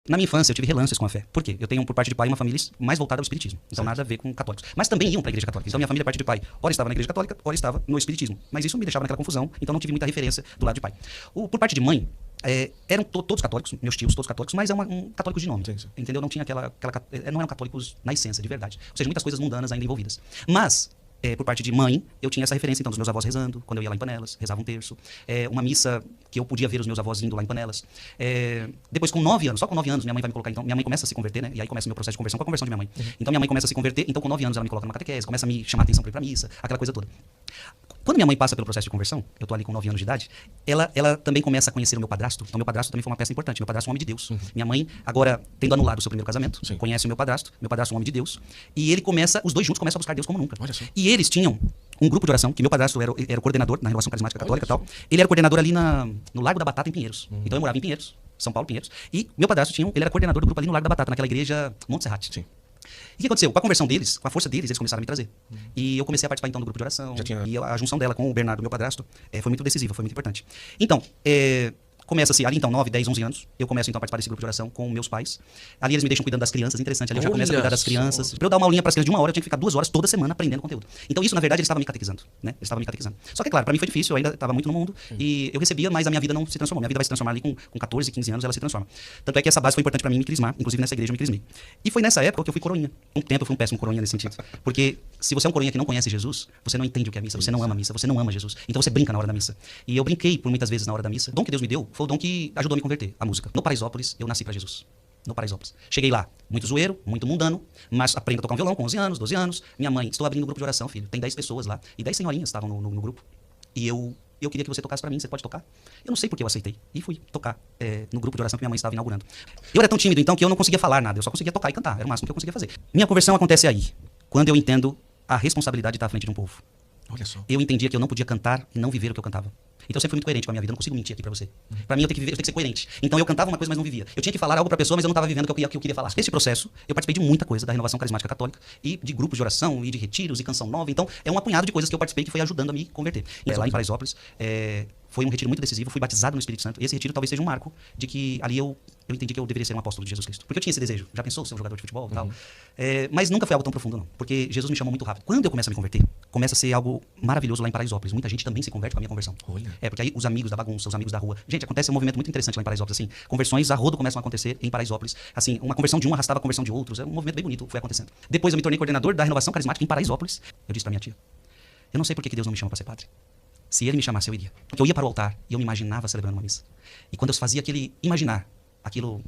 Na minha infância, eu tive relances com a fé. Por quê? Eu tenho, por parte de pai, uma família mais voltada ao espiritismo. Então, nada a ver com católicos. Mas também iam para a igreja católica. Então, minha família, parte de pai, ora estava na igreja católica, ora estava no espiritismo. Mas isso me deixava naquela confusão, então não tive muita referência do lado de pai. Por parte de mãe, eram todos católicos, meus tios todos católicos, mas católicos de nome. Sim. Entendeu? Não tinha não eram católicos na essência, de verdade. Ou seja, muitas coisas mundanas ainda envolvidas. Mas, por parte de mãe, eu tinha essa referência, então, dos meus avós rezando, quando eu ia lá em Panelas, rezava um terço. Uma missa que eu podia ver os meus avós indo lá em Panelas. Depois, com 9 anos, só com 9 anos, minha mãe vai me colocar, então, minha mãe começa a se converter, né? E aí começa o meu processo de conversão com a conversão de minha mãe. Então, minha mãe começa a se converter, então, com 9 anos, ela me coloca numa catequese, começa a me chamar a atenção para ir pra missa, aquela coisa toda. Quando minha mãe passa pelo processo de conversão, eu tô ali com 9 anos de idade, ela também começa a conhecer o meu padrasto. Então, meu padrasto também foi uma peça importante. Meu padrasto é um homem de Deus. Minha mãe, agora, tendo anulado o seu primeiro casamento, conhece o meu padrasto é um homem de Deus. E os dois juntos começam a buscar Deus como nunca. E eles tinham um grupo de oração, que meu padrasto era o coordenador na Renovação Carismática Católica e tal. Ele era coordenador ali no Largo da Batata, em Pinheiros. Então, eu morava em Pinheiros, São Paulo, Pinheiros. E meu padrasto ele era coordenador do grupo ali no Largo da Batata, naquela igreja Monte Serrate. Sim. E o que aconteceu? Com a conversão deles, com a força deles, eles começaram a me trazer. E eu comecei a participar, então, do grupo de oração. E a junção dela com o Bernardo, meu padrasto, foi muito decisiva, foi muito importante. Então, começa-se ali, então, 9, 10, 11 anos. Eu começo, então, a participar desse grupo de oração com meus pais. Ali eles me deixam cuidando das crianças, interessante. Ali eu já começo a cuidar das crianças. Pra eu dar uma aulinha para as crianças de 1 hora, eu tinha que ficar 2 horas toda semana aprendendo conteúdo. Então, isso, na verdade, eles estavam me catequizando, né? Eles estavam me catequizando. Só que, claro, pra mim foi difícil, eu ainda estava muito no mundo. E eu recebia, mas a minha vida não se transformou. Minha vida vai se transformar ali com 14, 15 anos, ela se transforma. Tanto é que essa base foi importante pra mim me crismar. Inclusive, nessa igreja eu me crismei. E foi nessa época que eu fui coroinha. Um tempo eu fui um péssimo coroinha nesse sentido. Porque se você é um coroinha que não conhece Jesus, você não entende o que é missa, você não ama a missa, você não ama Jesus. Então você brinca na hora da missa. E eu brinquei por muitas vezes na hora da missa. O dom que Deus me deu foi o dom que ajudou a me converter, a música. No Paraisópolis, eu nasci pra Jesus. No Paraisópolis. Cheguei lá, muito zoeiro, muito mundano, mas aprendo a tocar um violão com 11 anos, 12 anos. Minha mãe, estou abrindo um grupo de oração, filho. Tem 10 pessoas lá. E 10 senhorinhas estavam no grupo. E eu queria que você tocasse pra mim, você pode tocar? Eu não sei porque eu aceitei. E fui tocar no grupo de oração que minha mãe estava inaugurando. Eu era tão tímido, então, que eu não conseguia falar nada. Eu só conseguia tocar e cantar. Era o máximo que eu conseguia fazer. Minha conversão acontece aí, quando eu entendo a responsabilidade de estar à frente de um povo. Olha só. Eu entendia que eu não podia cantar e não viver o que eu cantava. Então eu sempre fui muito coerente com a minha vida, eu não consigo mentir aqui pra você. Pra mim eu tenho que ser coerente. Então eu cantava uma coisa, mas não vivia. Eu tinha que falar algo pra pessoa, mas eu não estava vivendo o que eu queria falar. Esse processo, eu participei de muita coisa da Renovação Carismática Católica e de grupos de oração e de retiros e canção nova. Então é um apunhado de coisas que eu participei que foi ajudando a me converter. Lá em Paraisópolis, foi um retiro muito decisivo, fui batizado no Espírito Santo. Esse retiro talvez seja um marco de que ali eu entendi que eu deveria ser um apóstolo de Jesus Cristo. Porque eu tinha esse desejo. Já pensou ser um jogador de futebol e tal? Mas nunca foi algo tão profundo, não. Porque Jesus me chamou muito rápido. Quando eu começo a me converter, começa a ser algo maravilhoso lá em Paraisópolis. Muita gente também se converte com a minha conversão. Olha. Porque aí os amigos da bagunça, os amigos da rua. Gente, acontece um movimento muito interessante lá em Paraisópolis, assim. Conversões a rodo começam a acontecer em Paraisópolis. Assim, uma conversão de um arrastava a conversão de outros. É um movimento bem bonito, foi acontecendo. Depois eu me tornei coordenador da Renovação Carismática em Paraisópolis. Eu disse pra minha tia, eu não sei por que Deus não me chama pra ser padre. Se ele me chamasse, eu iria. Porque eu ia para o altar e eu me imaginava celebrando uma missa. E quando eu fazia aquele imaginar, aquilo